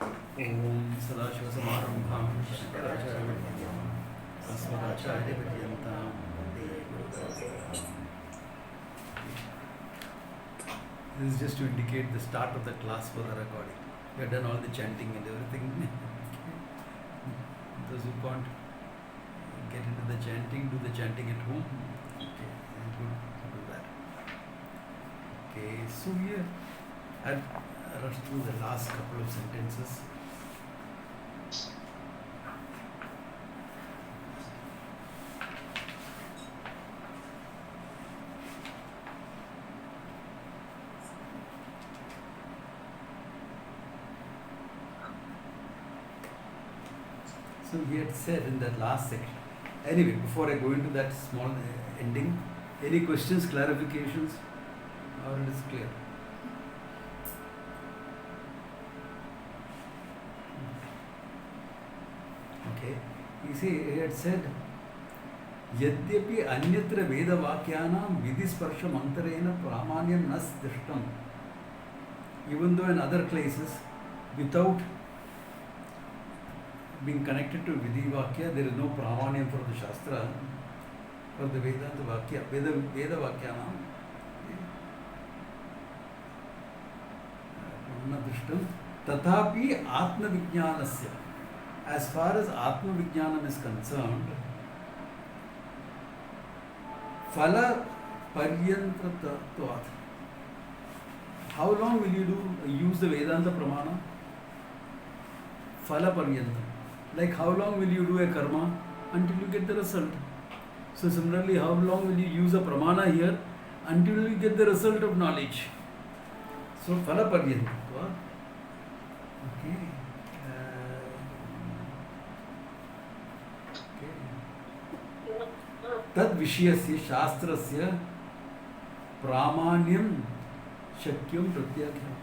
Om Sadashiva-Samarambham Shankaracharya-Madhyamam Asmadacharya-Vidyantam Vande Guru-Parampara. This is just to indicate the start of the class for the recording. We have done all the chanting and everything. Those who can't get into the chanting, do the chanting at home. Okay, good to do that. Okay, so we had rushed through the last couple of sentences. So we had said in that last section. Anyway, before I go into that small ending, any questions, clarifications, or it is clear? Okay. You see, he had said, Yadyapi anyatra veda vakyānām vidisparsham antarena pramānyam nas drishtam. Even though in other places, without being connected to Vidhi Vakya, there is no Pramanyam for the Shastra, for the Vedanta Vakya, Veda Vakyanam. Tathapi Atma Vijnanasya. As far as Atma Vijnanam is concerned, Phala Paryanta Tattvat. How long will you use the Vedanta Pramana? Phala Paryanta. Like how long will you do a karma until you get the result? So similarly, how long will you use a pramana here until you get the result of knowledge? So phala paryanta. Okay. Tad vishayasya shastrasya pramanyam shakyam pratyakhyam.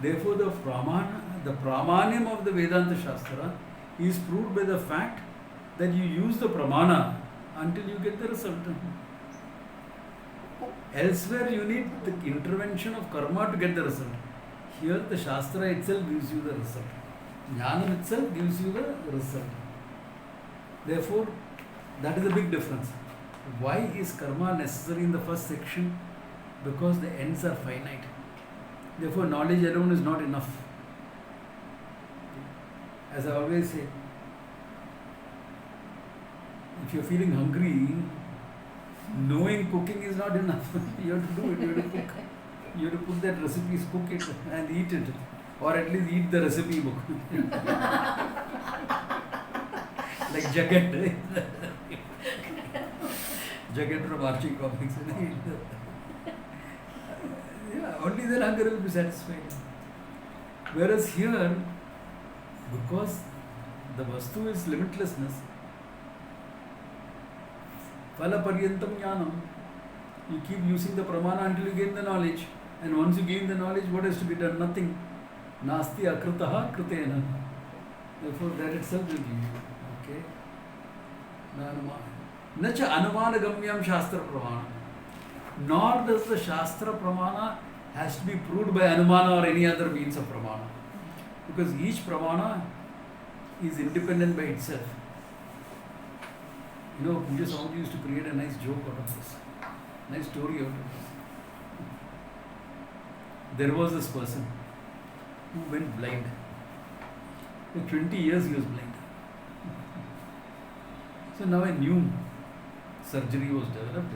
Therefore, the pramanyam of the Vedanta Shastra is proved by the fact that you use the pramana until you get the result. Elsewhere, you need the intervention of karma to get the result. Here, the Shastra itself gives you the result. Jnana itself gives you the result. Therefore, that is a big difference. Why is karma necessary in the first section? Because the ends are finite. Therefore, knowledge alone is not enough. As I always say, if you are feeling hungry, knowing cooking is not enough. You have to do it, you have to cook. You have to put that recipe, cook it and eat it. Or at least eat the recipe book. Like Jagat. Jagat from Archie Comics. Yeah, only then hunger will be satisfied. Whereas here, because the vastu is limitlessness, phala paryantam jnanam, you keep using the pramana until you gain the knowledge. And once you gain the knowledge, what has to be done? Nothing. Nasti akritaha kritena. Therefore, that itself will give you. Okay? Nacha anumana gamyam shastra pramana. Nor does the Shastra Pramana has to be proved by Anumana or any other means of Pramana. Because each Pramana is independent by itself. You know, Puja Swami used to create a nice joke out of this. Nice story out of this. There was this person who went blind. For 20 years he was blind. So now a new surgery was developed,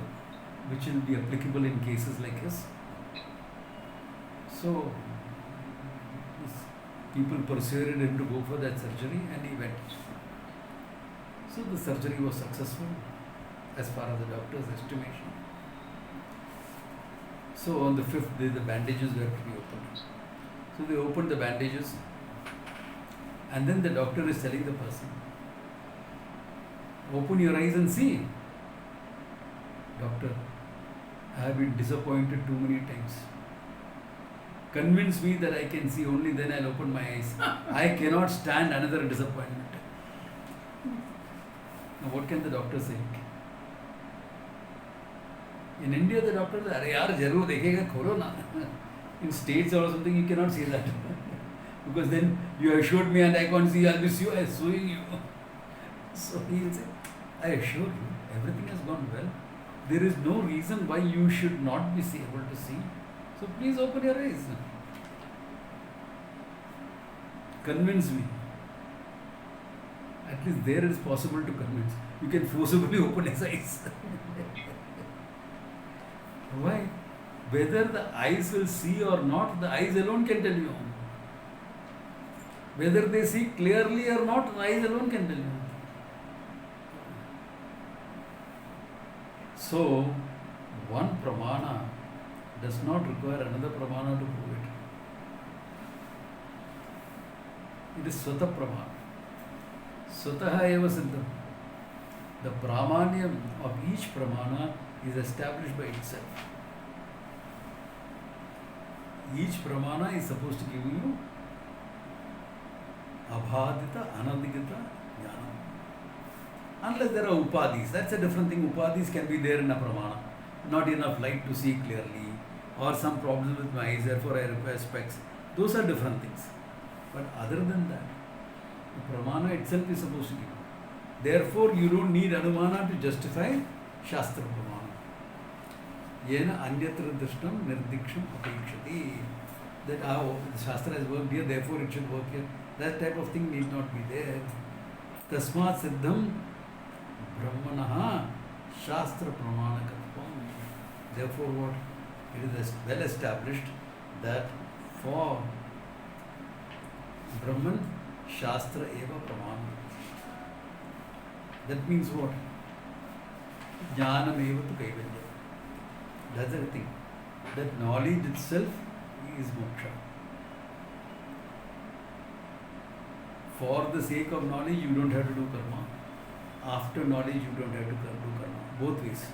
which will be applicable in cases like this. So, people persuaded him to go for that surgery and he went. So, the surgery was successful as far as the doctor's estimation. So, on the 5th day, the bandages were to be opened. So, they opened the bandages and then the doctor is telling the person, open your eyes and see. Doctor, I have been disappointed too many times. Convince me that I can see, only then I'll open my eyes. I cannot stand another disappointment. Now what can the doctor say? In India, the doctor says, "Arey yaar, zarur dekhega, kholo na." In States or something, you cannot say that. Because then you assured me and I can't see, I'll be suing you. So he will say, I assure you, everything has gone well. There is no reason why you should not be able to see. So please open your eyes. Convince me. At least there it is possible to convince. You can forcibly open his eyes. Why? Whether the eyes will see or not, the eyes alone can tell you. Whether they see clearly or not, the eyes alone can tell you. So, one pramana does not require another pramana to prove it. It is Swata pramana. Swataha eva siddham. The pramanyam of each pramana is established by itself. Each pramana is supposed to give you abhadita, anadigita, jnana. Unless there are upadhis, that's a different thing. Upadhis can be there in a pramana. Not enough light to see clearly, or some problems with my eyes, therefore I require specs. Those are different things. But other than that, the pramana itself is supposed to give. Therefore, you don't need anumana to justify Shastra pramana. Yena anyatra drishtam nirdiksham apekshati. That the Shastra has worked here, therefore it should work here. That type of thing need not be there. Tasmat siddham brahmanaha Shastra pramanakatvam. Therefore, what? It is well established that for Brahman, Shastra eva pramana. That means what? Jnanam eva tu kaivalya. That's the thing. That knowledge itself is moksha. For the sake of knowledge, you don't have to do karma. After knowledge, you don't have to do karma. Both ways.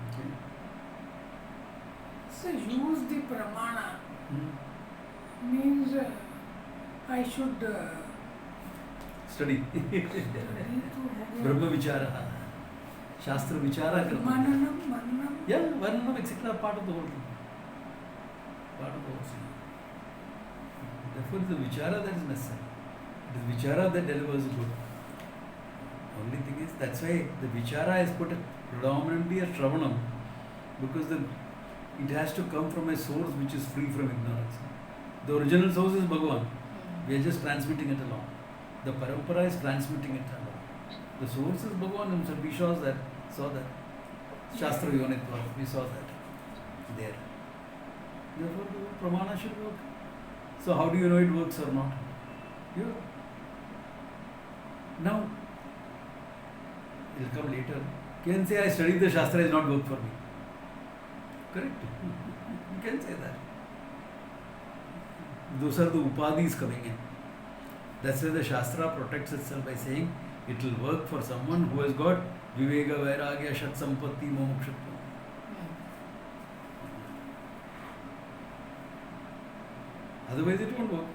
Okay. So use the pramana means I should study. Brahma vichara. Shastra vichara. Mananam. Yeah, Varnam, etc. Part of the whole thing. Part of the whole thing. Therefore, it's the vichara that is necessary. It is vichara that delivers good. Only thing is, that's why the vichara is put predominantly as Shravanam, because it has to come from a source which is free from ignorance. The original source is Bhagavan. We are just transmitting it along. The parampara is transmitting it along. The source is Bhagavan himself. We saw that. Shastra Yonitva, we saw that there. Therefore, the pramana should work. So, how do you know it works or not? You. Now, it will come later. You can say, I studied the Shastra, is not work for me. Correct? You can say that. Those are the upadhis coming in. That's why the Shastra protects itself by saying it will work for someone who has got Viveka, Vairagya, Shat Sampatti, Mokshatva. Otherwise it won't work.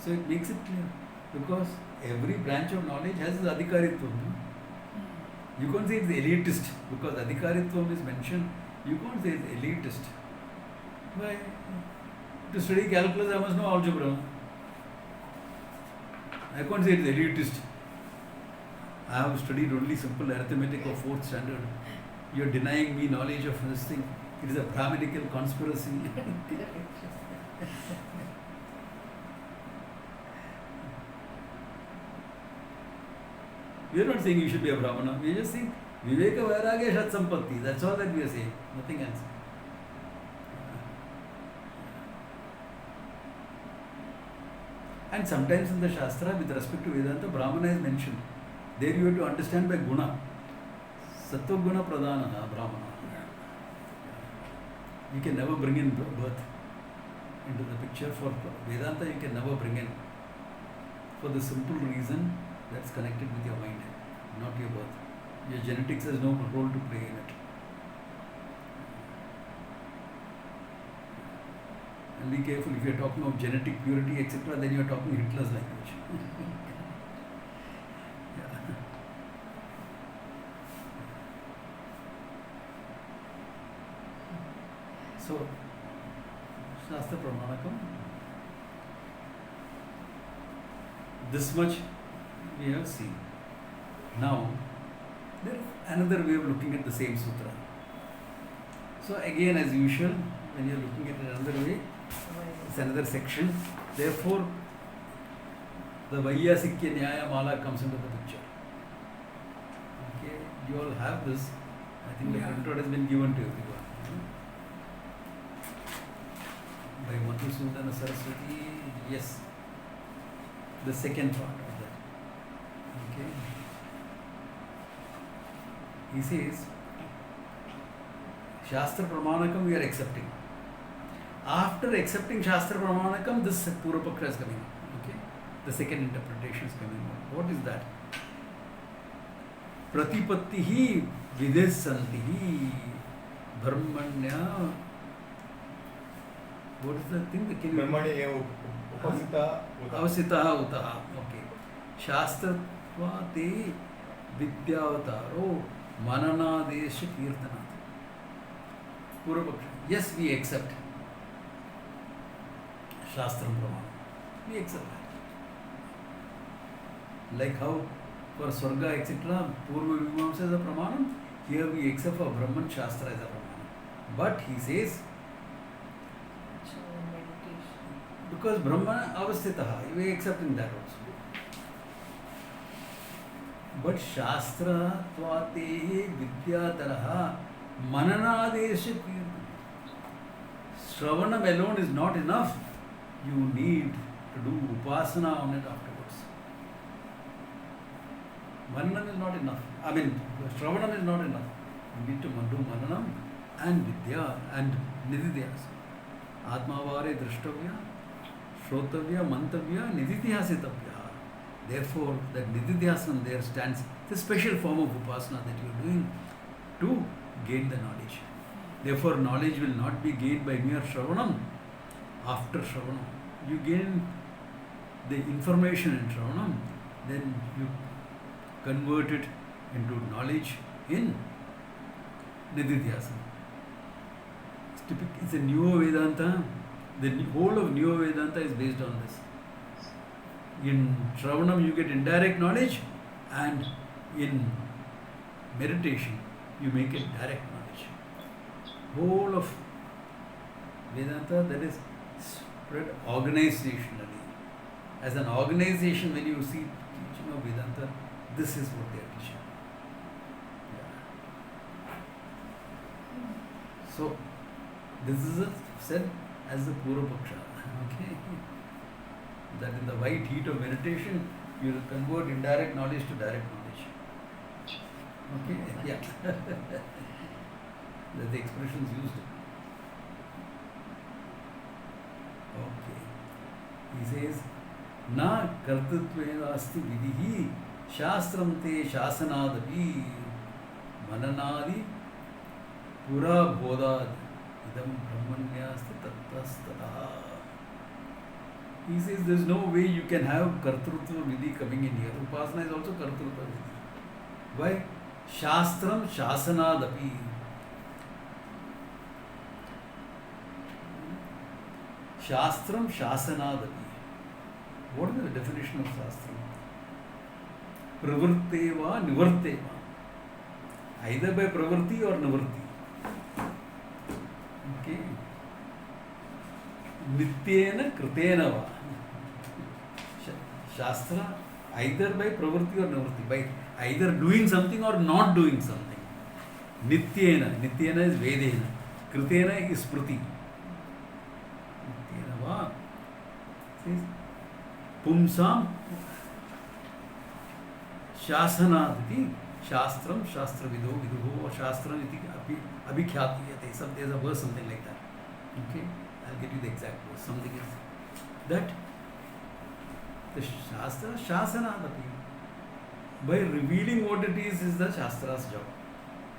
So it makes it clear. Because every branch of knowledge has its adhikaritvam. You can't say it's elitist. Because adhikaritvam is mentioned, you can't say it's elitist. Why? To study calculus, I must know algebra. I can't say it's elitist. I have studied only simple arithmetic of 4th standard. You are denying me knowledge of this thing. It is a Brahminical conspiracy. We are not saying you should be a Brahmana. We are just saying Viveka Vairagya Shat Sampatti. That's all that we are saying. Nothing else. And sometimes in the Shastra, with respect to Vedanta, Brahmana is mentioned. There you have to understand by guna. Sattva guna pradhana, Brahmana. You can never bring in birth into the picture. For Vedanta, you can never bring in. For the simple reason that's connected with your mind, not your birth. Your genetics has no role to play in it. And be careful, if you are talking of genetic purity, etc., then you are talking Hitler's language. Yeah. So, Shastra Pramanakam. This much we have seen. Now, there is another way of looking at the same sutra. So again, as usual, when you are looking at it another way, it's another section. Therefore, the Vaiyasikya Nyaya Mala comes into the picture. Okay, you all have this. I think the printout has been given to everyone. By Madhusudana Saraswati, yes. The second part of that. Okay. He says, Shastra Pramanakam we are accepting. After accepting Shastra Pramanakam, this Purvapaksha is coming. Okay. The second interpretation is coming. What is that? Pratipattihi videssantihi brahmanya. What is the thing? Brahmanya upasita avasitaha utaha. Okay. Shastratva te vidyavataro mananadesha kirtanat. Purvapaksha. Yes, we accept Shastram Pramana. We accept that. Like how for Swarga, etc., Purva Vimamsa is a Pramanam, here we accept for Brahman Shastra as a Pramanam. But he says, because Brahman avasthitaha, we accept in that also. But Shastra tvatehe vidyataraha mananadesha kirtanam. Shravanam alone is not enough. You need to do upasana on it afterwards. Mananam is not enough. I mean, Shravanam is not enough. You need to do Mananam and Vidya and Nididhyas. Atmavare Drishtavya, Shrotavya, Mantavya, Nididhyasitavya. Therefore, that Nididhyasana there stands, it's a special form of upasana that you are doing to gain the knowledge. Therefore, knowledge will not be gained by mere Shravanam. After Shravanam, you gain the information in Shravanam, then you convert it into knowledge in Nididhyasana. It's a Neo Vedanta. The whole of Neo Vedanta is based on this. In Shravanam, you get indirect knowledge, and in meditation, you make it direct knowledge. Whole of Vedanta, that is spread organizationally. As an organization, when you see teaching of Vedanta, this is what they are teaching. Yeah. So, this is said as the Purvapaksha. Okay? That in the white heat of meditation, you will convert indirect knowledge to direct knowledge. Okay? Yeah. That's the expressions used. Okay. He says, Na kartatvena asti vidihi shastram te shasanadapi mananadi pura bodad idam brahmanyasti tatastataha. He says there is no way you can have kartrutva vidhi coming in here. Upasana is also kartrutva vidhi. Why? Shastram shasanadapi. Shastram shasanadapi. What is the definition of Shastram? Pravrteva nivarteva. Either by pravrti or nivarti. Okay. Nityena kritena va. Shastra either by pravrti or nivarti. By either doing something or not doing something. Nityena. Nityena is vedena. Kritena is smriti. Nityena va. Says Pumsam Shasanaditi Shastram Shastravido Viduho or Shastram iti Abhikhyatiyate. There's a verse something like that. Okay? I'll get you the exact verse. Something is that the Shastra Shasanadati. By revealing what it is the Shastra's job.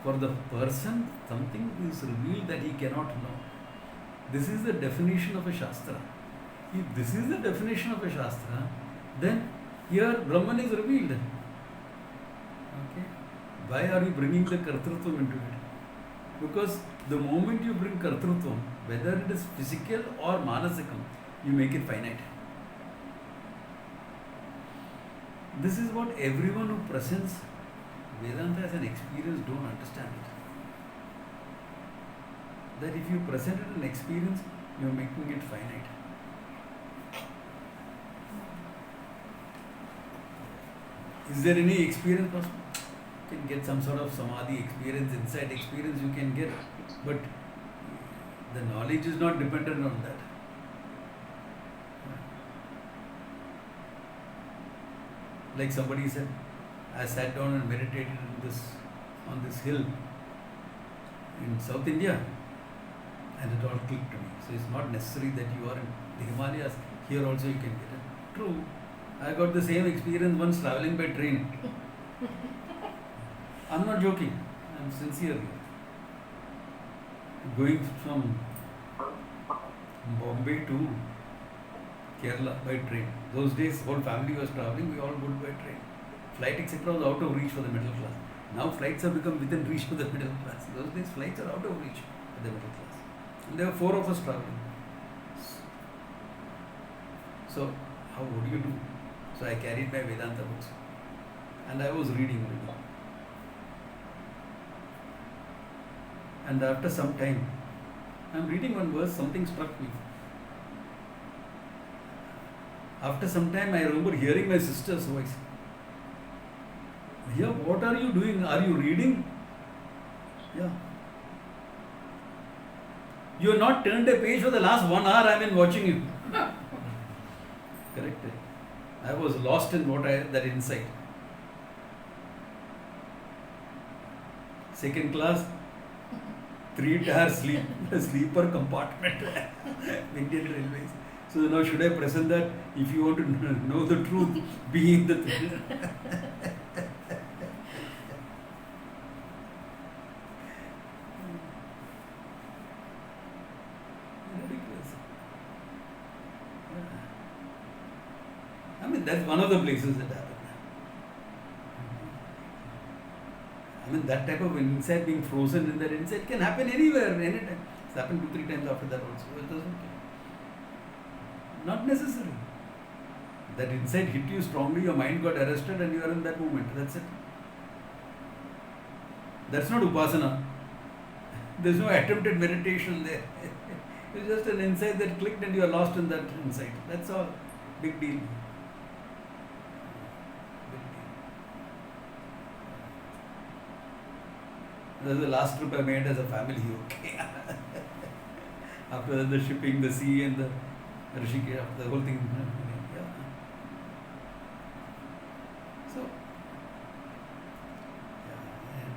For the person, something is revealed that he cannot know. This is the definition of a Shastra. If this is the definition of a Shastra, then here Brahman is revealed. Okay? Why are you bringing the Kartrutvam into it? Because the moment you bring Kartrutvam, whether it is physical or Manasikam, you make it finite. This is what everyone who presents Vedanta as an experience don't understand it. That if you present it an experience, you are making it finite. Is there any experience possible? You can get some sort of samadhi experience, insight experience you can get, but the knowledge is not dependent on that. Like somebody said, I sat down and meditated on this hill in South India, and it all clicked to me. So it's not necessary that you are in the Himalayas. Here also you can get it. True. I got the same experience once traveling by train. I'm not joking. I'm sincere here. Going from Bombay to Kerala by train. Those days, whole family was traveling. We all went by train. Flight, etc., was out of reach for the middle class. Now flights have become within reach for the middle class. Those days, flights are out of reach for the middle class. And there were 4 of us traveling. So, what do you do? So I carried my Vedanta books and I was reading. And after some time, I'm reading one verse, something struck me. After some time, I remember hearing my sister's voice. Yeah, what are you doing? Are you reading? Yeah. You have not turned a page for the last 1 hour. I mean, watching you. Correct. I was lost in that insight. Second class, 3-hour sleeper compartment, Indian Railways. So now should I present that? If you want to know the truth, be in the truth. Ridiculous. I mean, that's one of the places that happened. I mean, that type of insight, being frozen in that insight, can happen anywhere, anytime. It's happened 2-3 times after that also. It doesn't care. Not necessary. That insight hit you strongly, your mind got arrested and you are in that moment. That's it. That's not upasana. There's no attempted meditation there. It's just an insight that clicked and you are lost in that insight. That's all. Big deal. That's the last trip I made as a family. Okay. After that, the shipping, the sea, and the Rishikesh, the whole thing. Yeah. So,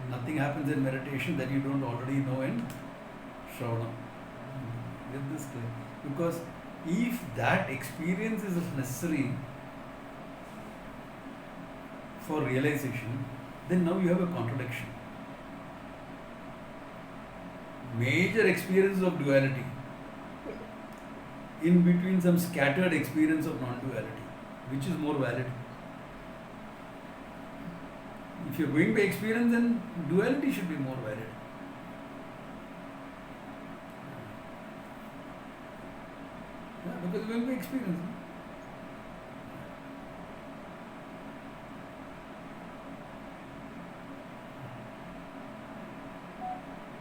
nothing happens in meditation that you don't already know in Shravana. Get this clear. Because if that experience is necessary for realization, then now you have a contradiction. Major experiences of duality, in between some scattered experience of non-duality, which is more valid? If you are going by experience, then duality should be more valid. Yeah, because you are going by experience.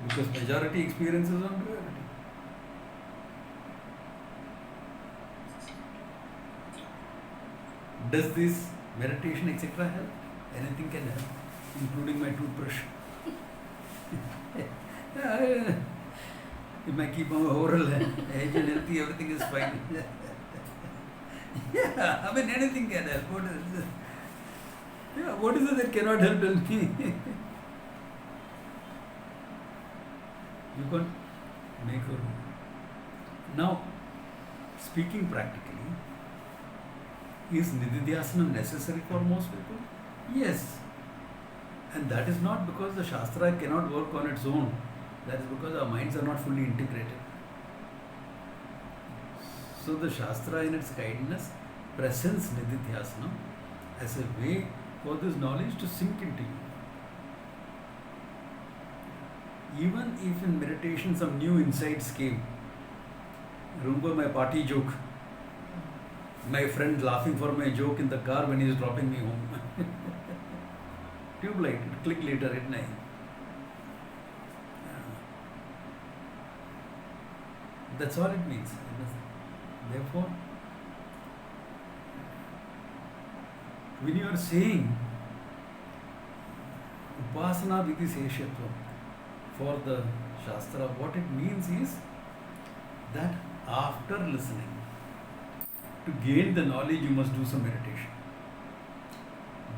Because majority experiences on duality. Does this meditation etc. help? Anything can help, including my toothbrush. If I keep my oral age and healthy, everything is fine. Yeah, I mean anything can help. What is it? Yeah, what is it that cannot help? Tell me. You can make a rule. Now, speaking practically, is Nididhyasana necessary for most people? Yes. And that is not because the Shastra cannot work on its own. That is because our minds are not fully integrated. So the Shastra in its kindness presents Nididhyasana as a way for this knowledge to sink into you. Even if in meditation some new insights came, remember my party joke. My friend laughing for my joke in the car when he is dropping me home. Tube light, click later at night. That's all it means. Therefore, when you are saying Upasana Vidhi Seshatvam for the Shastra, what it means is that after listening, to gain the knowledge, you must do some meditation.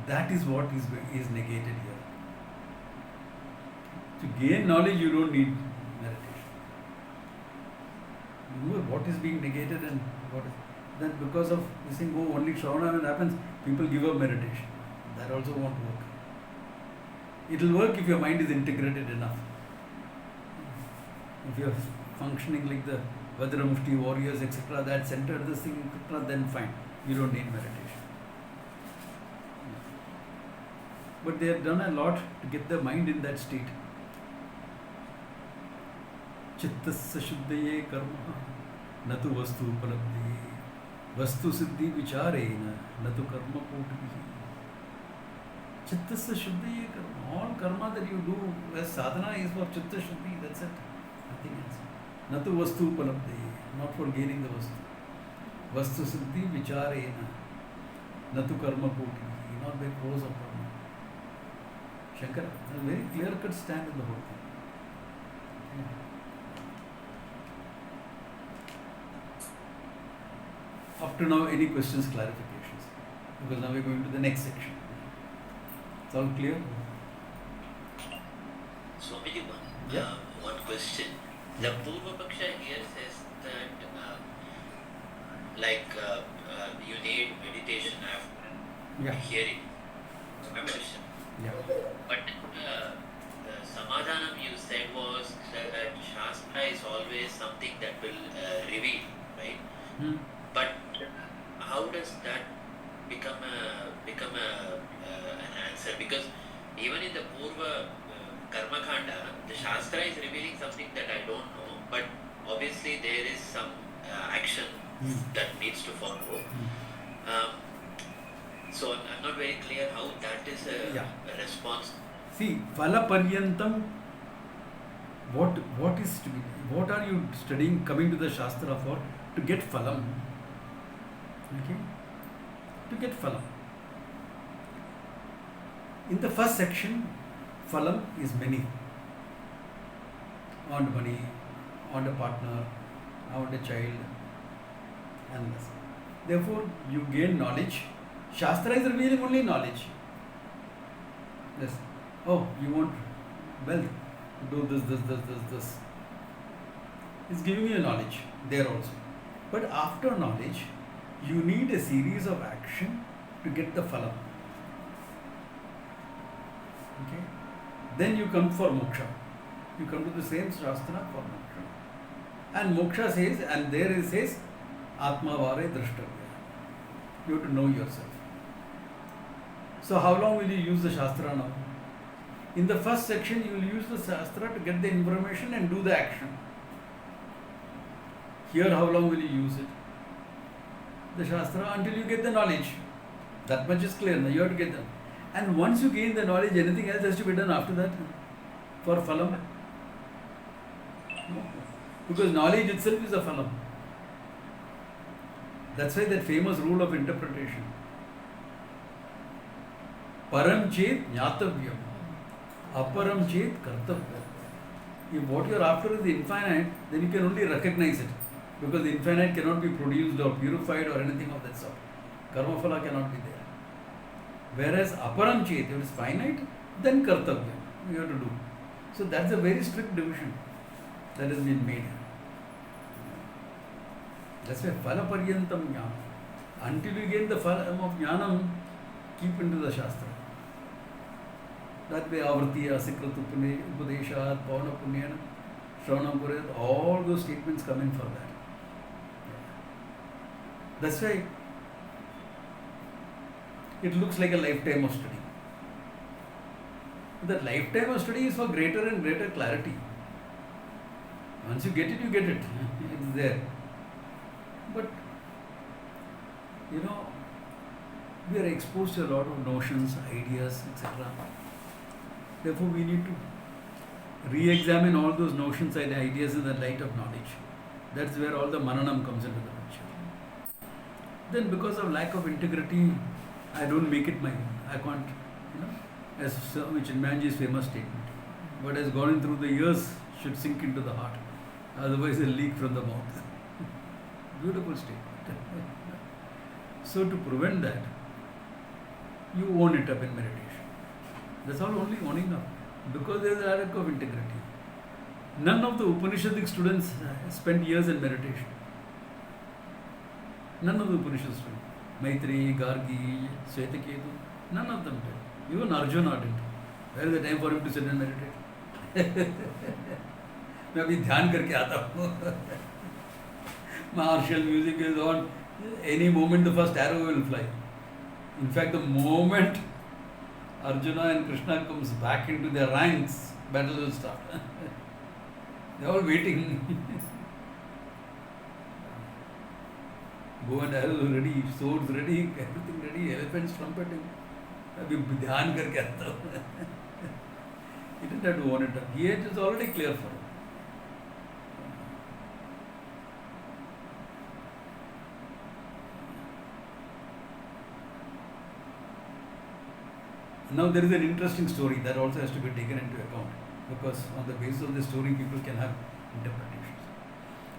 That is what is negated here. To gain knowledge, you don't need meditation. Remember what is being negated and what is. Then because of this thing, oh, only Shravana when happens, people give up meditation. That also won't work. It will work if your mind is integrated enough. If you are functioning like the Vajramushti warriors, etc., that center, this thing, etc., then fine. You don't need meditation. But they have done a lot to get the mind in that state. Chittasya shuddhaye karma natu vastu upalabdhi vastu siddhi vicharena natu karma kotvihi. Chittasya shuddhaye karma. All karma that you do as sadhana is for chitta shuddhi, that's it. Nothing else. Natu vastu upalabdhi, not for gaining the vastu. Vastu siddhi vicharena natu karma kotvihi, not by prose or karma. Shankara has a very clear-cut stand in the whole thing. Up to now, any questions, clarifications? Because now we're going to the next section. It's all clear? Swamiji, Yeah. one question. The Purva Paksha here says that you need meditation after hearing meditation. Yeah. But the Samadhanam you said was that Shastra is always something that will reveal, right? But how does that become an answer? Because even in the Purva Karma Khanda, the Shastra is revealing something that I don't know, but obviously there is some action that needs to follow. So I'm not very clear how that is a response. See, Phala Paryantam, what are you studying, coming to the Shastra for? To get Phalam. Okay? To get Phalam. In the first section, Phalam is many. Earned money, earned a partner, earned a child, and this. Therefore, you gain knowledge. Shastra is revealing only knowledge. Yes. Oh, you want wealth? Do this. It's giving you knowledge there also. But after knowledge, you need a series of action to get the phalam. Okay? Then you come for moksha. You come to the same Shastra for moksha. And moksha says, and there it says, Atma Vare Drashtavya. You have to know yourself. So how long will you use the Shastra now? In the first section, you will use the Shastra to get the information and do the action. Here, how long will you use it? The Shastra until you get the knowledge. That much is clear. Now you have to get them. And once you gain the knowledge, anything else has to be done after that for phalam. Because knowledge itself is a phalam. That's why that famous rule of interpretation. Param chet jnatavyam, aparam chet kartavyam. If what you are after is the infinite, then you can only recognize it. Because the infinite cannot be produced or purified or anything of that sort. Karma phala cannot be there. Whereas aparam chet, if it is finite, then kartavyam you have to do. So that's a very strict division that has been made. That's why phala paryantam jnana. Until you gain the phalam of jnanam, keep into the Shastra. That way, avrti, asikrat upadeshat, pavana punyana, shravanam purayat, all those statements come in for that. That's why it looks like a lifetime of study. That lifetime of study is for greater and greater clarity. Once you get it, you get it. It's there. But you know, we are exposed to a lot of notions, ideas, etc. Therefore, we need to re-examine all those notions and ideas in the light of knowledge. That's where all the mananam comes into the picture. Then, because of lack of integrity, I don't make it my own. I can't, as Swami Chinmayanji's famous statement, what has gone in through the ears should sink into the heart. Otherwise, it'll leak from the mouth. Beautiful statement. So, to prevent that, you own it up in meditation. That's all, only owning up. Because there is a lack of integrity. None of the Upanishadic students spent years in meditation. None of the Upanishad students. Maitri, Gargi, Swetaketu, none of them did. Even Arjuna didn't. Where is the time for him to sit and meditate? मैं अभी ध्यान करके आता हूँ. Martial music is on. Any moment the first arrow will fly. In fact, the moment Arjuna and Krishna comes back into their ranks, battle will start. They are all waiting. Bow and arrows ready, swords ready, everything ready, elephants trumpeting. अभी ध्यान करके आता हूँ. He didn't have to own it up. Here it is already clear for him. Now there is an interesting story that also has to be taken into account, because on the basis of the story people can have interpretations.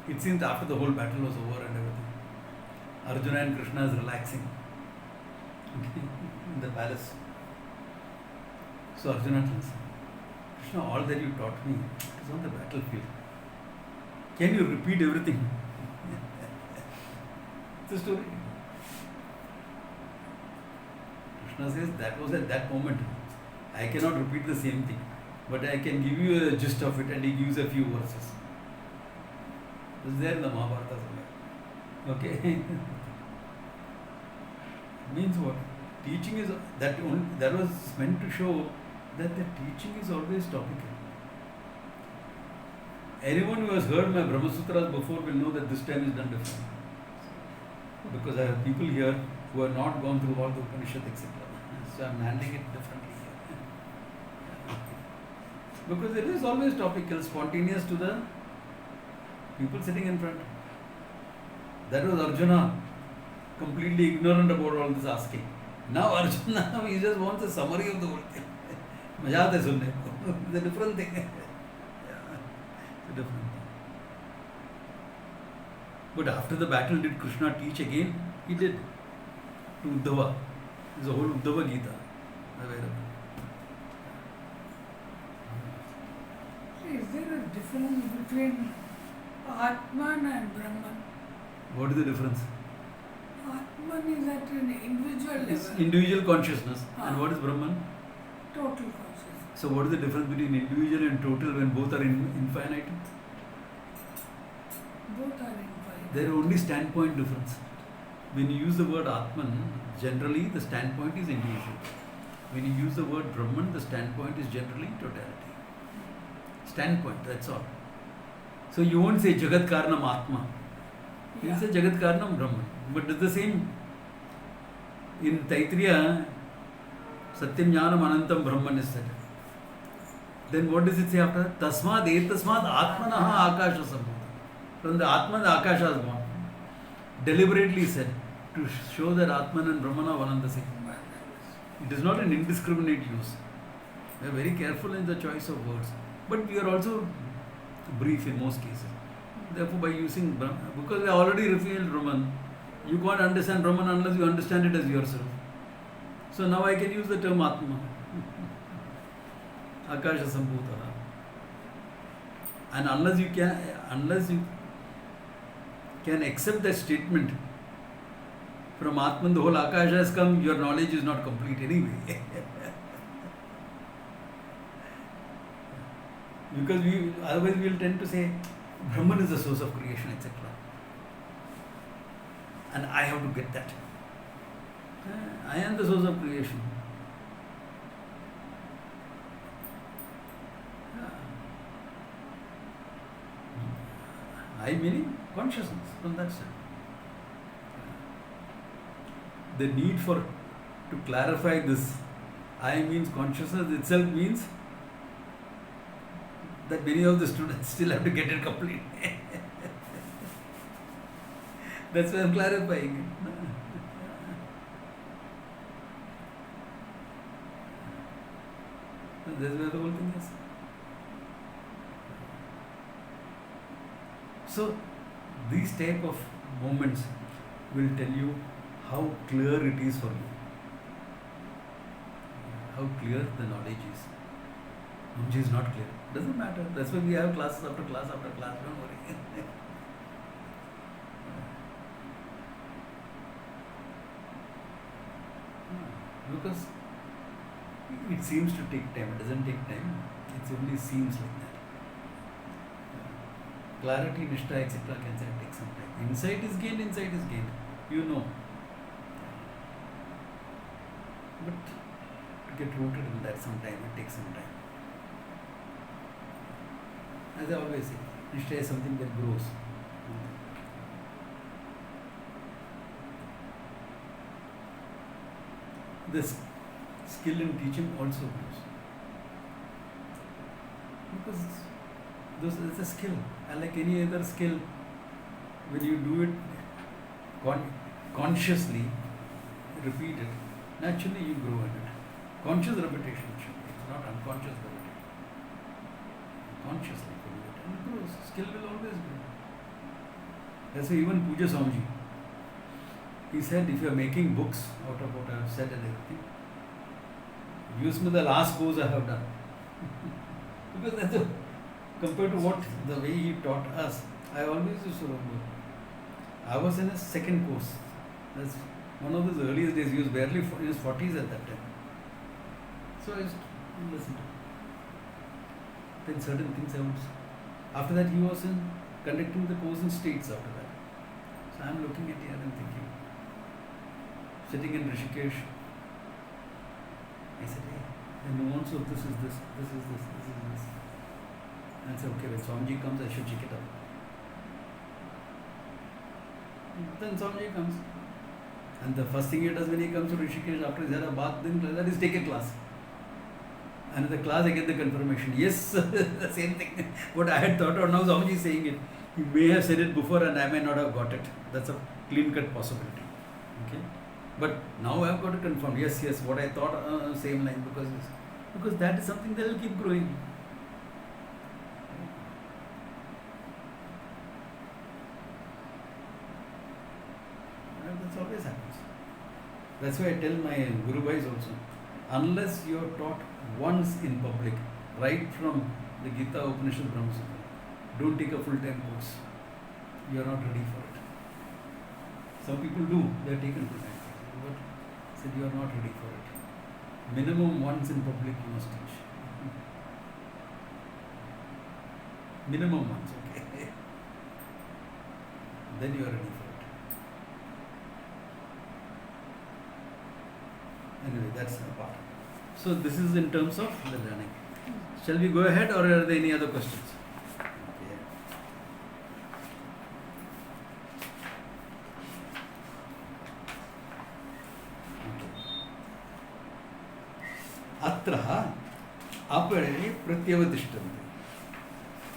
It seems after the whole battle was over and everything, Arjuna and Krishna is relaxing in the palace. So Arjuna tells him, Krishna, all that you taught me is on the battlefield. Can you repeat everything? It's a story. Krishna says, that was at that moment. I cannot repeat the same thing, but I can give you a gist of it, and he gives a few verses. It's there in the Mahabharata somewhere. Okay? Means what? Teaching is that was meant to show that the teaching is always topical. Anyone who has heard my Brahma Sutras before will know that this time is done differently. Because I have people here who have not gone through all the Upanishad, etc. So I am handling it differently here. Because it is always topical, spontaneous to the people sitting in front. That was Arjuna, completely ignorant about all this asking. Now Arjuna, he just wants a summary of the whole thing. मजा आता है सुनने को. It's a different thing. It's a different thing. But after the battle, did Krishna teach again? He did. To Uddhava. There's a whole Uddhava Gita available. Is there a difference between Atman and Brahman? What is the difference? Atman is at an individual It's level. individual consciousness. And what is Brahman? Total consciousness. So what is the difference between individual and total when both are infinite? Both are infinite. There are only standpoint difference. When you use the word Atman, generally the standpoint is individual. When you use the word Brahman, the standpoint is generally totality. Standpoint, that's all. So you won't say Jagat Karanam Atma. You say Jagat Karanam Brahman. But it's the same. In Taittiriya, Satyam Jnanam Anantam Brahman is said. Then what does it say after? Tasmad etasmad Atmanaha Akasha Sambhuta. From the Atman, the Akasha is born. Deliberately said to show that Atman and Brahman are one and the same. It is not an indiscriminate use. We are very careful in the choice of words. But we are also brief in most cases. Therefore, by using Brahman, because we already revealed Brahman, you can't understand Brahman unless you understand it as yourself. So now I can use the term Atma. Akasha Sambhuta. And unless you can accept that statement, from Atman the whole Akasha has come, your knowledge is not complete anyway. Because otherwise we will tend to say Brahman is the source of creation, etc. And I have to get that. I am the source of creation. I meaning consciousness from that side. the need for to clarify this I means consciousness itself means that many of the students still have to get it complete. That's why I'm clarifying it. That's where the whole thing is. So, these type of moments will tell you how clear it is for you. How clear the knowledge is. Knowledge is not clear. Doesn't matter. That's why we have classes after class after class. Don't worry. Because it seems to take time. It doesn't take time. It only seems like that. Clarity, nishtha, etc. can take some time. Insight is gained. Insight is gained. You know. But to get rooted in that sometime, it takes some time. As I always say, nishtha is something that grows. This skill in teaching also grows. Because it's a skill, and like any other skill, when you do it consciously, repeat it, naturally you grow in it. Conscious repetition should be, not unconscious repetition. Consciously do it, and it grows. Skill will always grow. That's why even Puja Swamiji, he said, if you are making books out of what I have said and everything, use me the last course I have done. Because that's compared to what the way he taught us, I always used to remember. I was in his second course. That's one of his earliest days. He was barely in his 40s at that time. So I used to listen to him. Then certain things I would. After that, he was conducting the course in States after that. So I am looking at here and thinking. Sitting in Rishikesh, I said, hey, the nuance of this is this, this is this, this is this. And I said, okay, when Swamiji comes, I should check it out. Then Swamiji comes. And the first thing he does when he comes to Rishikesh, after he's had a bath, then that is take a class. And in the class, I get the confirmation. Yes, the same thing. What I had thought, or now Swamiji is saying it. He may have said it before and I may not have got it. That's a clean-cut possibility. Okay. But now I have got to confirm, yes, what I thought, same line, because that is something that will keep growing. That always happens. That's why I tell my Guru Bhais also, unless you are taught once in public, right from the Gita, Upanishad, Brahma Sutra, don't take a full-time course. You are not ready for it. Some people do, they are taken full-time. But said you are not ready for it. Minimum once in public you must teach. Minimum once, okay. Then you are ready for it. Anyway, that's a part. So this is in terms of the learning. Shall we go ahead or are there any other questions? Atra apare pratyavadishtante.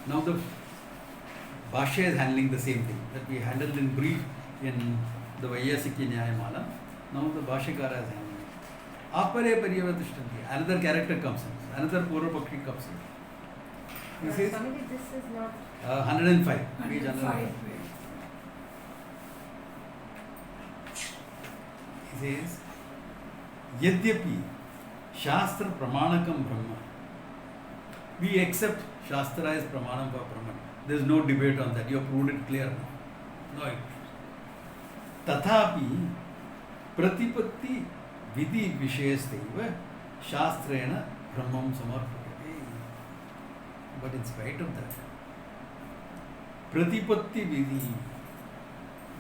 Now the Bhashya is handling the same thing that we handled in brief in the Vaiyasiki Nyayamala. Now the Bhashyakara is handling it. Apare pratyavadishtante. Another character comes in. Another Purvapakshi comes in. This is Swamiji, this is not 105. Page 105. He says, Yadyapi Shastra Pramanakam Brahma. We accept Shastra as Pramanam for Brahman. There is no debate on that. You have proved it clear now. No. Tathapi Pratipatti Vidhi Vishayasteva Shastrena Brahmam Samarpayate. But in spite of that, Pratipatti Vidhi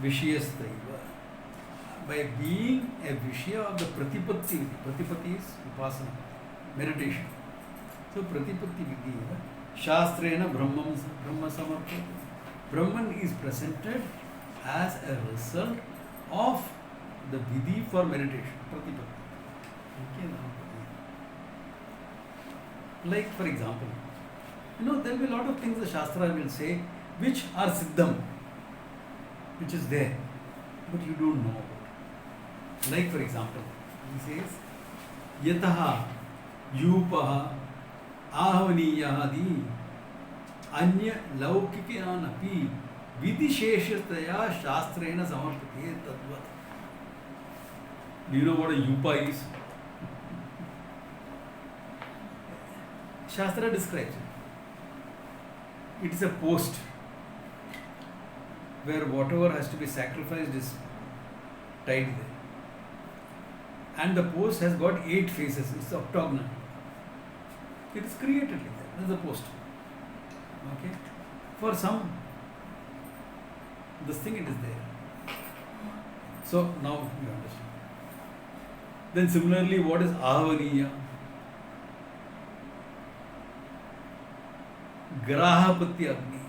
Vishayasteva, by being a Vishya of the Pratipatti, Pratipatti is Upasana, meditation. So Pratipatti Vidhi, Shastrena Brahma Samarpayate. Brahman is presented as a result of the vidhi for meditation, pratipatti. Okay, now. Like for example, there will be a lot of things the Shastra will say which are siddham, which is there, but you don't know about. Like for example, he says, yataha yupaha ahvaniyadi anya laukikanapi vidisheshataya shastrena samarpati tadvat. Do you know what a yupa is? Shastra describes it. It is a post where whatever has to be sacrificed is tied there. And the post has got 8 faces. It's octagonal. It is created like that. That's the post. Okay. For some, this thing it is there. So now you understand. Then similarly, what is Ahavaniya? Grahapati Agni.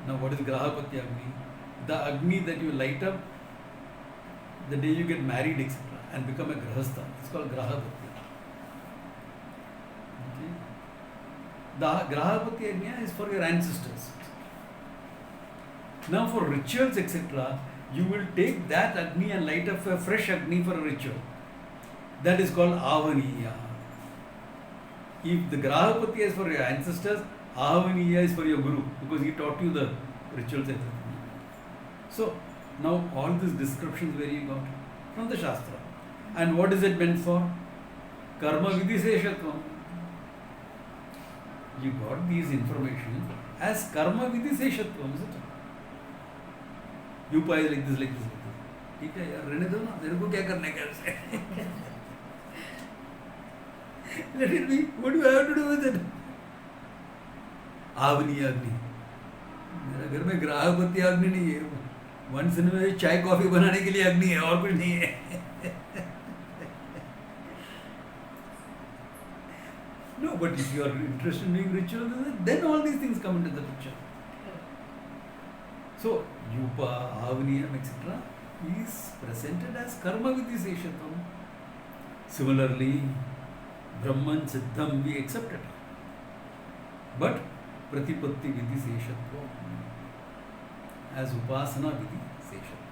Now what is Grahapati Agni? The Agni that you light up the day you get married, etc., and become a Grahastha. It's called Grahapati. Okay. The Grahapati Agni is for your ancestors. Now for rituals, etc., you will take that Agni and light up a fresh Agni for a ritual. That is called Avaniya. If the Grahapati is for your ancestors, Avaniya is for your Guru, because he taught you the rituals, etc. So, now all these descriptions where you got? From the Shastra. And what is it meant for? Karma vidiseshatvam. You got these information as karma vidiseshatvam, isn't it? Yupa is like this, like this, like this. ठीक है यार, रहने दो ना, तेरे को क्या करने का है? Let it be. What do I have to do with it? Avani Agni. मेरा घर में ग्राहपति अग्नि नहीं है. वंस इन में चाय कॉफी बनाने के लिए अग्नि है और कुछ नहीं है. No, but if you are interested in doing rituals, then all these things come into the picture. So, Yupa, Avaniyam, etc. is presented as karma vidiseshatam. Similarly, Brahman, Siddham, we accept it. But Pratipatti vidiseshatvam as Upasana vidiseshatvam.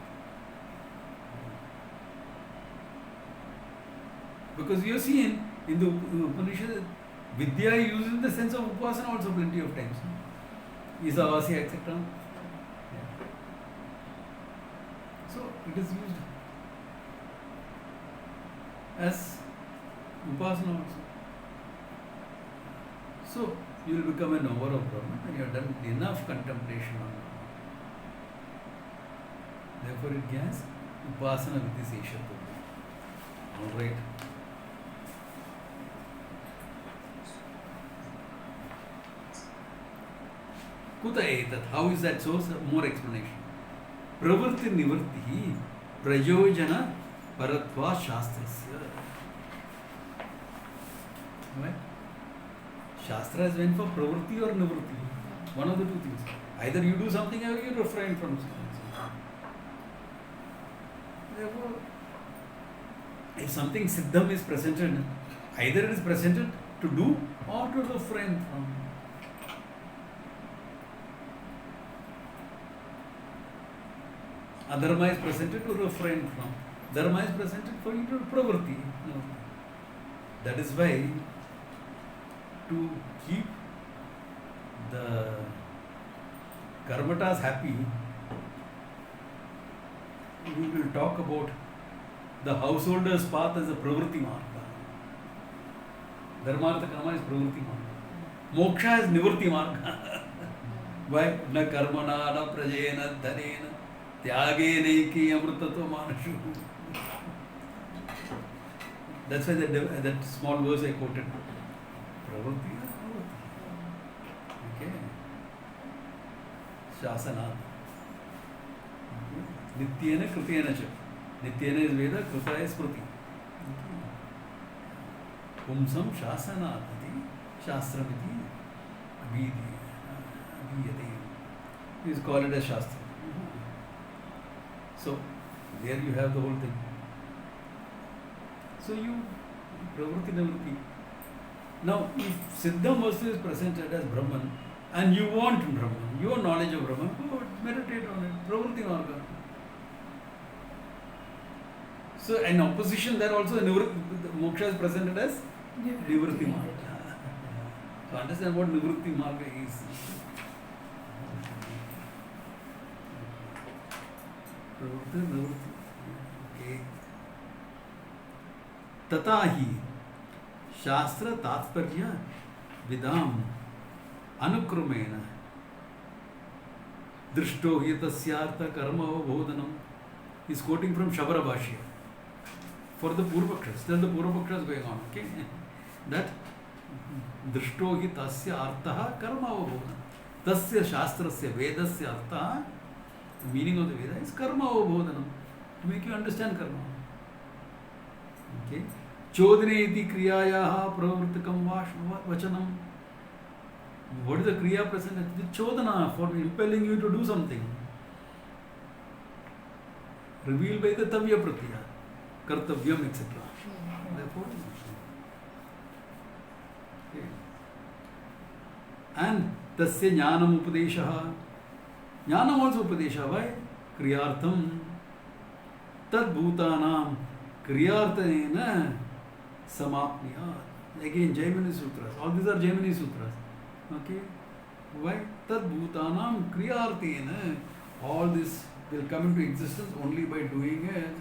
Because you have seen in the Upanishad, Vidya is used in the sense of Upasana also plenty of times. Isavasya, etc. So it is used as Upasana also. So you will become a knower of Brahman when you have done enough contemplation on Brahman. Therefore it gets Upasana vidiseshatvam. Alright. Kuta etat. How is that so? More explanation. Pravritti nivarti prayojana paratva shastrasya. Right? Shastra is meant for pravritti or nivritti. One of the two things. Either you do something or you refrain from something. Therefore, if something siddham is presented, either it is presented to do or to refrain from. Adharma is presented to refrain from. Dharma is presented for you to pravritti. No. That is why to keep the karmatas happy, we will talk about the householder's path as a pravritti marga. Dharmartha karma is pravritti marga. Moksha is nivritti marga. Why? Na karmana, na prajena, dhanena. त्यागे नेकी अमृतत्व मानसु. That's why that small verse I quoted. Pravritti is pravritti. Okay. Shasanat. Nityena kritena cha. Nityena is Veda, krita is Smriti. Pumsam shasanat iti shastramiti abhiyate. He is called it as Shastra. So, There you have the whole thing. So you pravritti nivritti. Now, if Siddha Vastu is presented as Brahman and you want Brahman, your knowledge of Brahman, go meditate on it. Pravritti marga. So, in opposition, there also moksha is presented as nivritti marga. So, understand what nivritti marga is. Pravritti nivritti. Okay. तथा ही शास्त्र तात्पर्य विदाम अनुक्रमेण दृष्टो हि तस्यार्थ कर्म अवबोधनम. Is quoting from Shabara Bhashya for the Purvaksha. Still the Purvaksha is going on. Okay, that दृष्टो हि तस्य अर्थः कर्म अवबोधनम. तस्य शास्त्रस्य वेदस्य अर्थः, the meaning of the Veda is karma avabodhanam, to make you understand karma. Okay. Chodane iti kriyayaha pravrittikam vachanam. What is the kriya present? The chodana, for impelling you to do something. Revealed by the tavya pratyaya, kartavyam, etc. Therefore, okay. And tasya jnanam upadeshaha. Jnanam also upadesha. Why? Kriyartham. Tad bhutanam kriyarthanena samapniyat. Again, Jaimini Sutras. All these are Jaimini Sutras. Okay? Why? Tad bhutanam kriyarthena. All this will come into existence only by doing it.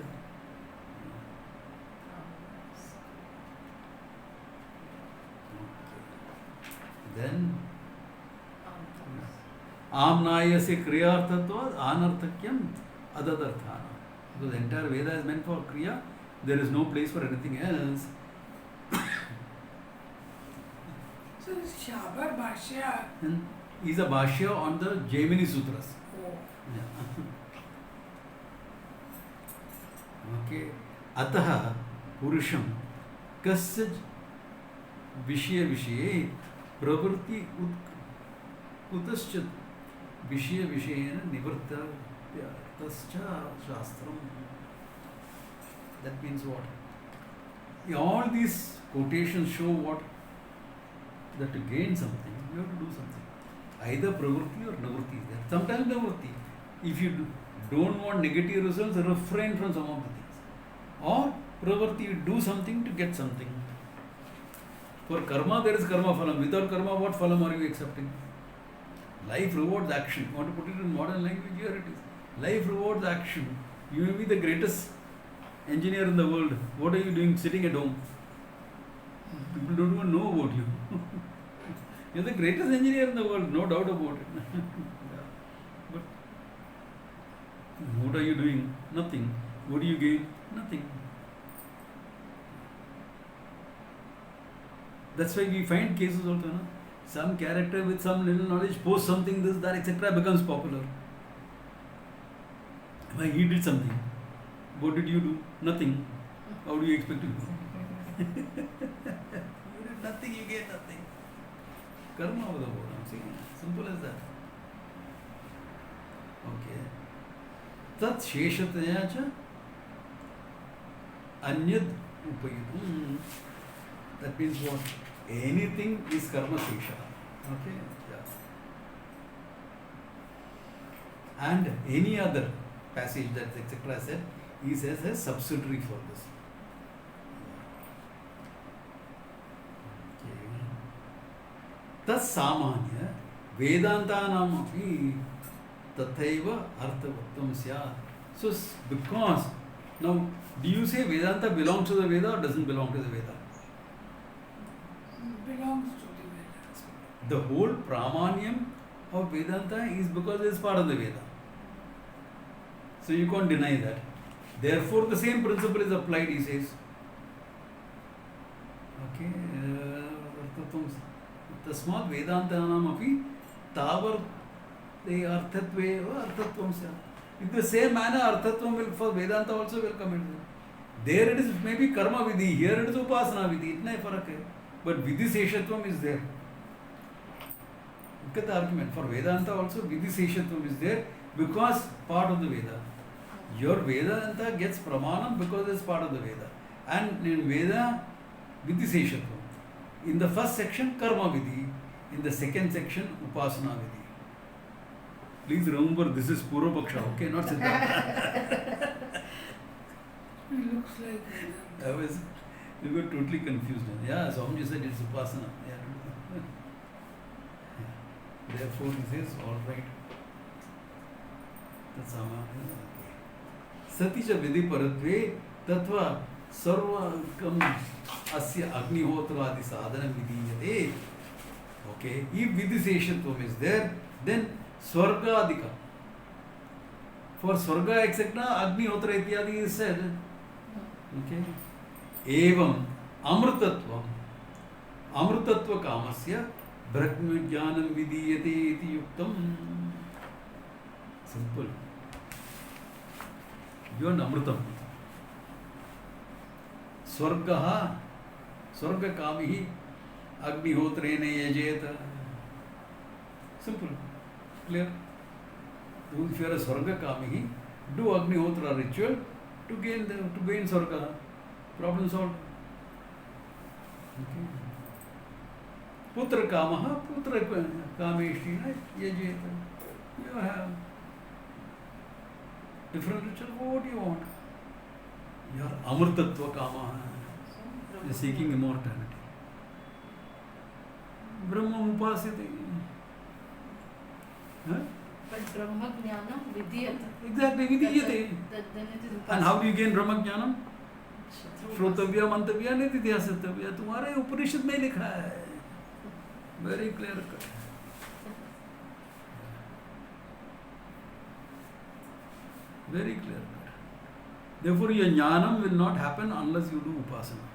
Then Amnaya se kriyarthatvad anarthakyam adadarthana. Because the entire Veda is meant for kriya, there is no place for anything else. So Shabar Bhashya. Is a bhashya on the Jaimini Sutras. Oh. Yeah. Okay. Ataha purusham kasya vishya vishye pravritti kutascha vishya vishayena nivarta tascha shastram. That means what? Yeah, all these quotations show what? That to gain something, you have to do something. Either pravritti or nivritti is there. Sometimes nivritti. If you don't want negative results, refrain from some of the things. Or pravritti, you do something to get something. For karma, there is karma phalam. Without karma, what phalam are you accepting? Life rewards action. You want to put it in modern language? Here it is. Life rewards action. You may be the greatest engineer in the world. What are you doing sitting at home? People don't even know about you. You're the greatest engineer in the world, no doubt about it. But what are you doing? Nothing. What do you gain? Nothing. That's why we find cases also. No? Some character with some little knowledge posts something, this, that, etc. becomes popular. Why? He did something. What did you do? Nothing. How do you expect to do? You did nothing, you get nothing. Karma of the Bodham. See, simple as that. Okay. Tat sheshataya cha anyad upayutam. That means what? Anything is karma shesha. Okay? Yeah. And any other passage that etc. said, he says as subsidiary for this. Tas samanya vedantanam api tathaiva arthavattam syat. So because now, do you say Vedanta belongs to the Veda or doesn't belong to the Veda? Belongs to the Vedas. The whole Pramanyam of Vedanta is because it is part of the Veda. So you can't deny that. Therefore, the same principle is applied, he says. Okay. Tasmat Vedantanam api tavar arthatve arthatvam syat. In the same manner, arthatvam will for Vedanta also will come into it. There it is maybe karma vidhi, here it is upasana vidhi, itna hi farak hai. But vidhi seshatvam is there. Look at the argument. For Vedanta also vidhi seshatvam is there because part of the Veda. Your Vedanta gets pramanam because it's part of the Veda. And in Veda, Vidiseshatvam. In the first section, Karma Vidhi. In the second section, Upasana Vidhi. Please remember, this is Purvapaksha, okay? Not Siddhanta. It looks like We got totally confused. Yeah, Swamiji said it's Upasana. Yeah. Therefore, he says, all right. That's Sati cha vidhi paratve tatva sarvakam asya agnihotra adi sadhana vidhiyate. Okay, if vidhiseshatvam is there, then swarga adika. For swarga etc. agnihotra ityadi is said. Okay. Evam amrutatvam amrutatva kamasya brahma jnanam vidhiyate iti yuktam. Simple. You are amrutam. Swargaha swarga kamihi agnihotrene yajeta. Simple. Clear? If you are a swarga kamihi, do agnihotra ritual to gain swarga. Problem solved. Okay. Putra kamaha putra kameshina yajeta. You have different ritual. What do you want? You are amrutatva kama. You are seeking immortality. Brahma upasite. Huh? But Brahma Jnanam Vidiyate. Exactly, vidiyate. Then it is And how do you gain Brahma Jnanam? through श्रोतव्य मंतव्य निधिध्यासितव्य तुम्हारे उपनिषद में लिखा है. Very clear cut. Very clear cut. Therefore, your jnanam will not happen unless you do upasana.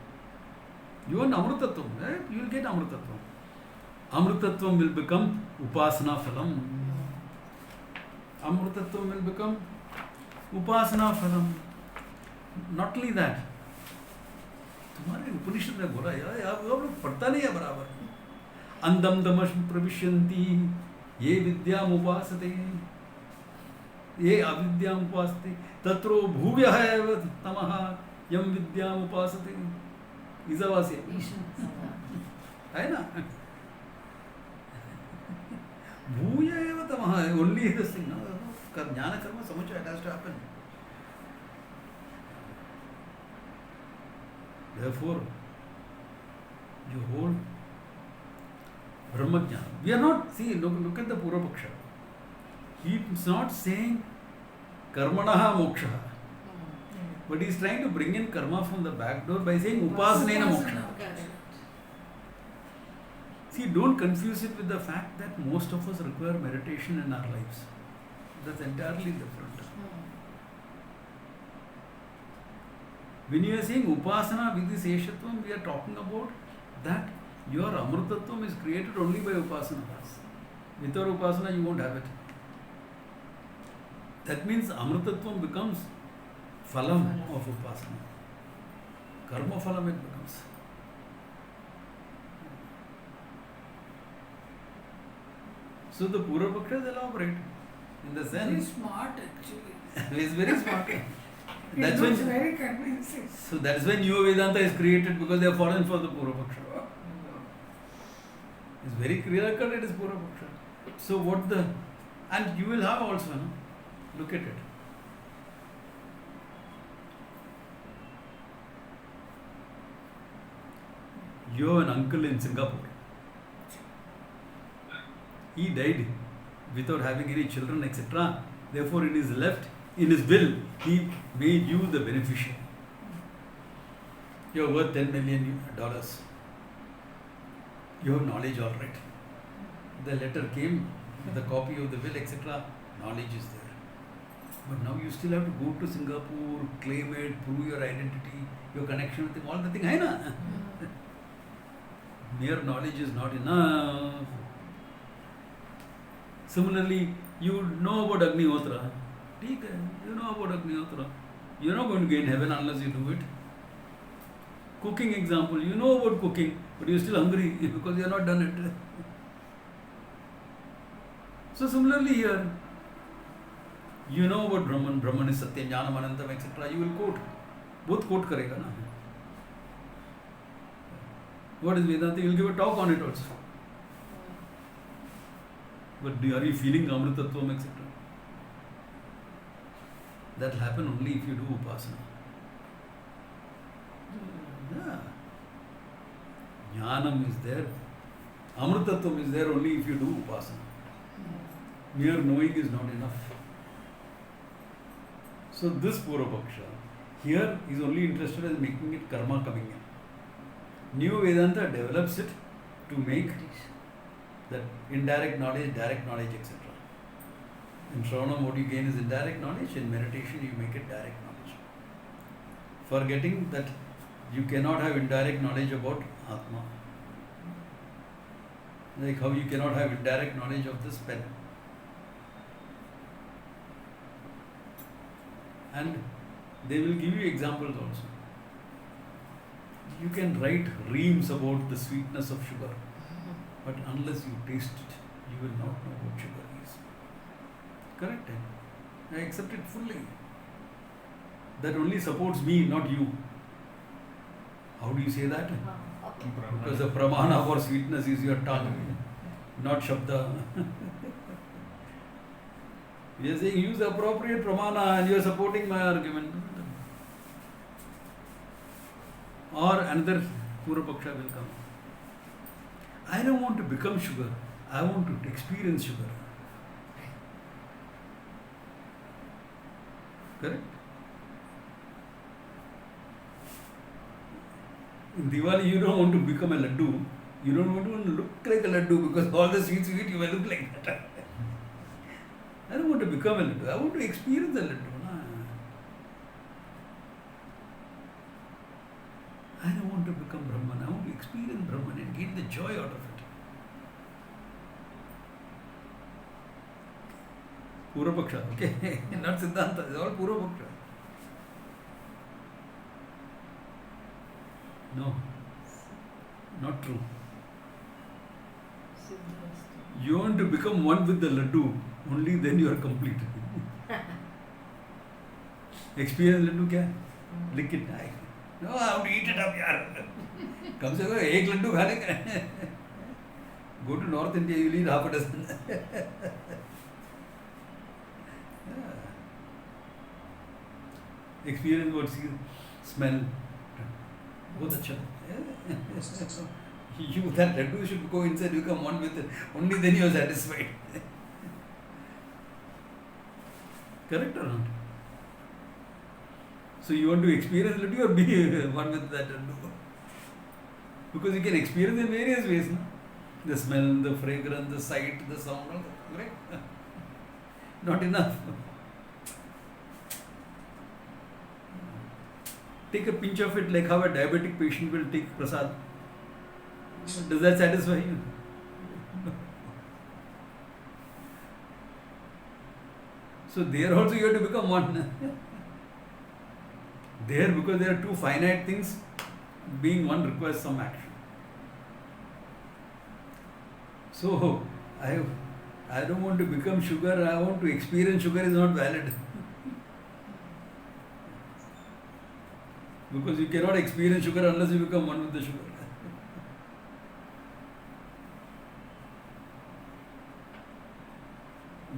You are amrutatvam, right? You will get amrutatvam. Amrutatvam will become upasana phalam. Amrutatvam will become upasana phalam. Not only that. तुम्हारे उपनिषद में बोला यार आप लोग पढ़ता नहीं है बराबर. अंधम दमश प्रविशन्ति ये विद्याम उपासते ये अविद्याम उपासते तत्रो भूव्यः एव तमः यम विद्याम उपासते. ईशावासी है ना. भूय एव तमः only this thing. ज्ञान कर्म समुच्चय it has to happen. Therefore, you hold Brahma Jnana. We are not, see, look at the Purvapaksha. He is not saying Karmanaha Moksha. But he is trying to bring in karma from the back door by saying Upasanena Moksha. See, don't confuse it with the fact that most of us require meditation in our lives. That's entirely different. When you are saying Upasana Vidhiseshatvam, we are talking about that your Amrutatvam is created only by Upasana. Without Upasana, you won't have it. That means Amrutatvam becomes Phalam of Upasana. Karma Phalam it becomes. So the Purvapaksha is elaborate in the very sense. smart actually. He is very smart. It That's looks when, very convincing. so that's when New Vedanta is created because they are foreign for the Purvapaksha. It's very clear cut it is Purvapaksha. So what the, and you will have also, no? Look at it. You have an uncle in Singapore. He died without having any children, etc. Therefore, it is left in his will. He made you the beneficiary. You are worth $10 million. You have knowledge, all right. The letter came, the copy of the will, etc. Knowledge is there. But now you still have to go to Singapore, claim it, prove your identity, your connection with him, all the thing. Hai na? Mere knowledge is not enough. Similarly, you know about Agnihotra. You know about Agnihotra. You are not going to gain heaven unless you do it. Cooking example, you know about cooking, but you are still hungry because you have not done it. So similarly here, You know about Brahman, Brahman is Satyam, Jnanam, Anantam, etc. You will quote. Both quote karega na. What is Vedanta? You will give a talk on it also. But are you feeling Amritattvam, etc.? That will happen only if you do Upasana. Yeah. Jnanam is there. Amritattvam is there only if you do Upasana. Mere knowing is not enough. So this Purvapaksha here is only interested in making it karma coming in. New Vedanta develops it to make that indirect knowledge, direct knowledge, etc. In Shravanam, what you gain is indirect knowledge. In meditation, you make it direct knowledge. Forgetting that you cannot have indirect knowledge about Atma. Like how you cannot have indirect knowledge of this pen. And they will give you examples also. You can write reams about the sweetness of sugar, but unless you taste it, you will not know what sugar is. Correct? I accept it fully. That only supports me, not you. How do you say that? Because the pramana for sweetness is your tongue, not shabda. You are saying use the appropriate pramana and you are supporting my argument. Or another Purvapaksha will come. I don't want to become sugar. I want to experience sugar. Correct? In Diwali, you don't want to become a laddu. You don't want to look like a laddu because all the sweets you eat, you will look like that. I don't want to become a laddu. I want to experience a laddu. I don't want to become Brahman. I want to experience Brahman and get the joy out of it. Purvapaksha, okay? Not Siddhanta. It's all Purvapaksha. No, not true. You want to become one with the laddu, only then you are complete. Experience laddu kya? Lick it. No, I have to eat it up, yaar. Come se ek laddu khane ka. Go to North India, you will eat half a dozen. Experience what? Smell. Both acha. You, that laddu should go inside, you become one with it. Only then you are satisfied. Correct or not? So you want to experience laddu or be one with that laddu? Because you can experience in various ways. No? The smell, the fragrance, the sight, the sound. Correct? Not enough. Take a pinch of it like how a diabetic patient will take prasad. Does that satisfy you? So there also you have to become one. There, because there are two finite things, being one requires some action. So I don't want to become sugar, I want to experience sugar is not valid. Because you cannot experience sugar unless you become one with the sugar.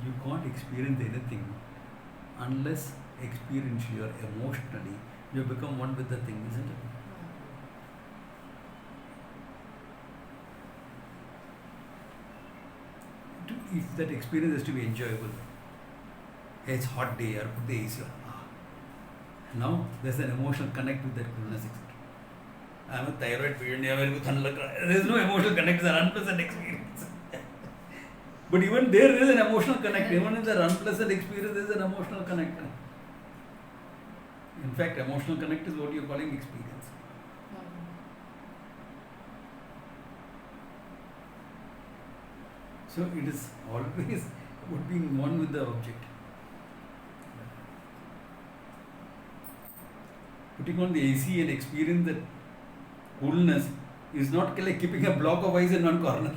You can't experience anything unless experientially or emotionally you become one with the thing, isn't it? If that experience is to be enjoyable, it's hot day or put the AC on. Now there's an emotional connect with that coolness, etc. I am a thyroid patient, there is no emotional connect, it's an unpleasant experience. But even there is an emotional connect. Even in the unpleasant experience, there is an emotional connect. In fact, emotional connect is what you are calling experience. So it is always about being one with the object. Putting on the AC and experience that coolness is not like keeping a block of ice in one corner.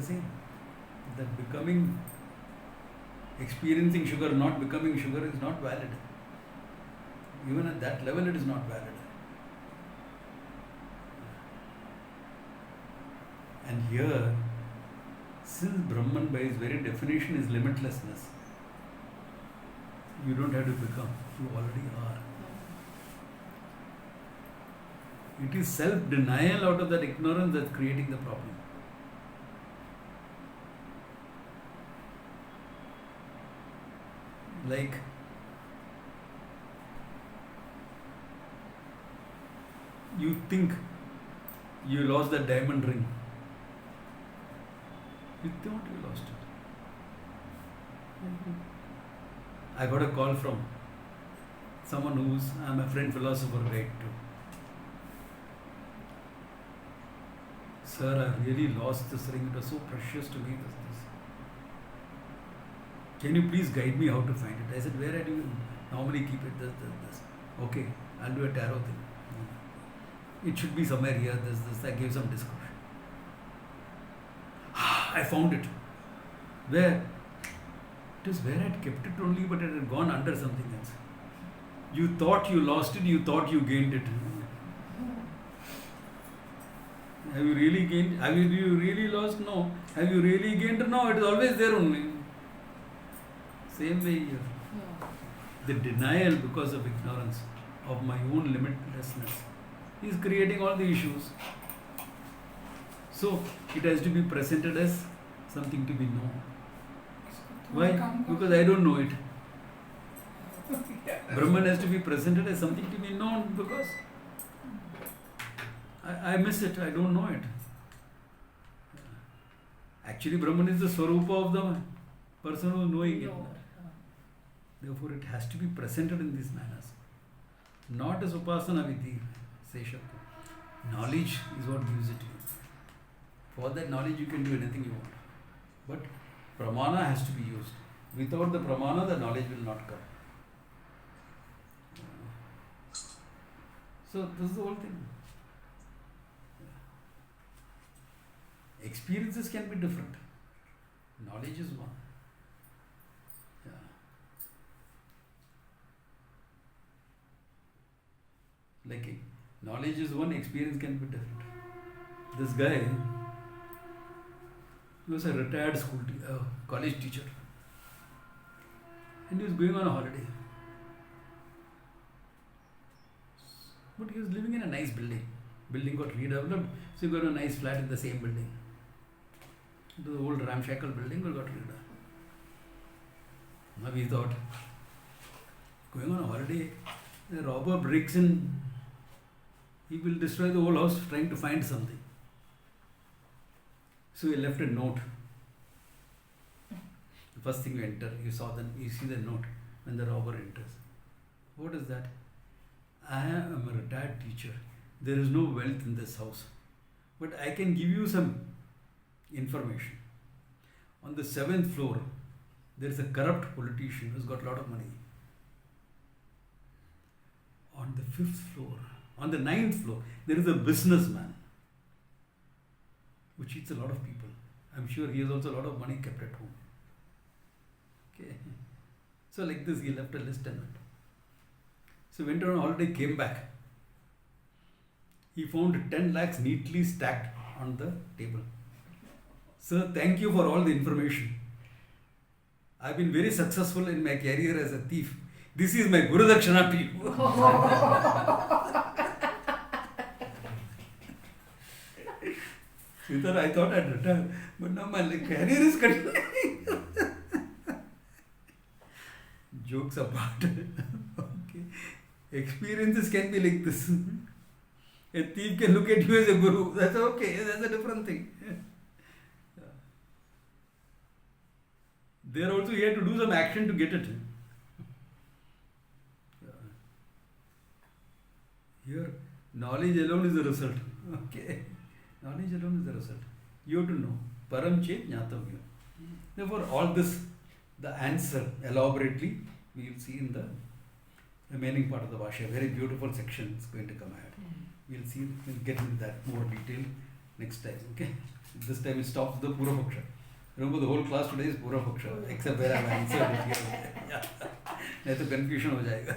saying that experiencing sugar, not becoming sugar is not valid. Even at that level, it is not valid. And here, since Brahman by its very definition is limitlessness, you don't have to become, you already are. It is self-denial out of that ignorance that's creating the problem. Like, you think you lost that diamond ring. You thought you lost it. I got a call from someone who's, I'm a friend philosopher, right too. Sir, I really lost this ring. It was so precious to me. This. Can you please guide me how to find it? I said, where do you normally keep it? This. Okay, I'll do a tarot thing. It should be somewhere here. This. I gave some description. I found it. Where? It was where I'd kept it only, but it had gone under something else. You thought you lost it, you thought you gained it. Have you really gained? Have you really lost? No. Have you really gained? No, it is always there only. Same way here. The denial because of ignorance of my own limitlessness is creating all the issues. So, it has to be presented as something to be known. Why? Because I don't know it. Brahman has to be presented as something to be known because I miss it, I don't know it. Actually, Brahman is the Swarupa of the person who is knowing it. Therefore, it has to be presented in these manners. Not as Upasana Vidhi, Sesha. Knowledge is what gives it to you. For that knowledge, you can do anything you want. But Pramana has to be used. Without the Pramana, the knowledge will not come. So, this is the whole thing. Experiences can be different. Knowledge is one. Like knowledge is one, experience can be different. This guy, he was a retired college teacher, and he was going on a holiday. But he was living in a nice building. Building got redeveloped, so he got a nice flat in the same building. The old ramshackle building got redeveloped. Now he thought, going on a holiday, the robber breaks in, he will destroy the whole house trying to find something. So he left a note. The first thing you enter, you see the note when the robber enters. What is that? I am a retired teacher. There is no wealth in this house. But I can give you some information. On the 7th floor, there is a corrupt politician who's got a lot of money. On the 5th floor, on the 9th floor, there is a businessman who cheats a lot of people. I'm sure he has also a lot of money kept at home. Okay. So like this, he left a list and went. So went on a holiday, came back. He found 10 lakhs neatly stacked on the table. Sir, thank you for all the information. I've been very successful in my career as a thief. This is my Guru Dakshana to you. Sridhar, I thought I'd retire, but now my career is continuing. Jokes apart. Okay. Experiences can be like this. A thief can look at you as a guru. That's okay. That's a different thing. There also you have to do some action to get it. Here, knowledge alone is the result. Okay. Knowledge alone is the result. You have to know. Param chet jnatavya. Therefore, all this, the answer elaborately, we will see in the remaining part of the Bhashya. A very beautiful section is going to come ahead. We'll see, we'll get into that more detail next time. Okay. This time it stops the Pura Paksha. Remember, the whole class today is Pura Paksha, except where I have inserted here. Yeah. नहीं तो confusion हो जाएगा.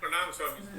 प्रणाम स्वामी जी.